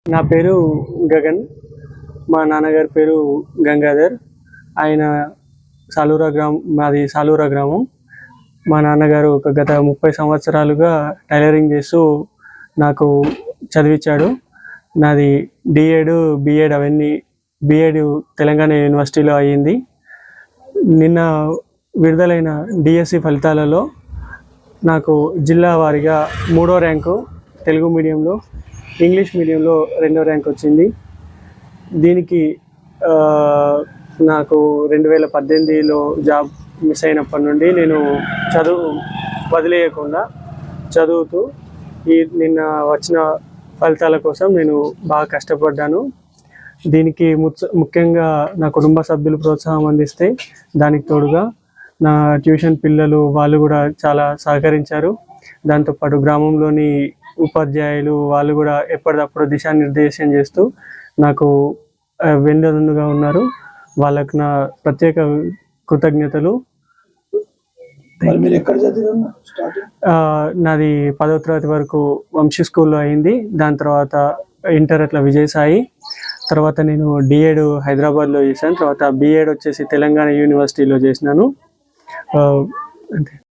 నా పేరు గగన్. మా నాన్నగారి పేరు గంగాధర్. ఆయన మాది సాలూరా గ్రామం. మా నాన్నగారు గత 30 సంవత్సరాలుగా టైలరింగ్ చేస్తూ నాకు చదివించాడు. నాది డిఎడ్, బిఎడ్ అవన్నీ బిఎడ్ తెలంగాణ యూనివర్సిటీలో అయ్యింది. నిన్న విడుదలైన డిఎస్సి ఫలితాలలో నాకు జిల్లా వారీగా 3వ ర్యాంకు, తెలుగు మీడియంలో, ఇంగ్లీష్ మీడియంలో 2వ ర్యాంక్ వచ్చింది. దీనికి నాకు 2018లో జాబ్ మిస్ అయినప్పటి నుండి నేను చదువు వదిలేయకుండా చదువుతూ నిన్న వచ్చిన ఫలితాల కోసం నేను బాగా కష్టపడ్డాను. దీనికి ముఖ్యంగా నా కుటుంబ సభ్యులు ప్రోత్సాహం అందిస్తే, దానికి తోడుగా నా ట్యూషన్ పిల్లలు వాళ్ళు కూడా చాలా సహకరించారు. దాంతోపాటు గ్రామంలోని ఉపాధ్యాయులు వాళ్ళు కూడా ఎప్పటికప్పుడు దిశానిర్దేశం చేస్తూ నాకు వెన్నుదన్నుగా ఉన్నారు. వాళ్ళకు నా ప్రత్యేక కృతజ్ఞతలు. నాది 10వ తరగతి వరకు వంశీ స్కూల్లో అయింది. దాని తర్వాత ఇంటర్ అట్లా విజయసాయి. తర్వాత నేను డిఎడ్ హైదరాబాద్లో చేశాను. తర్వాత బిఎడ్ వచ్చేసి తెలంగాణ యూనివర్సిటీలో చేసినాను. అంతే.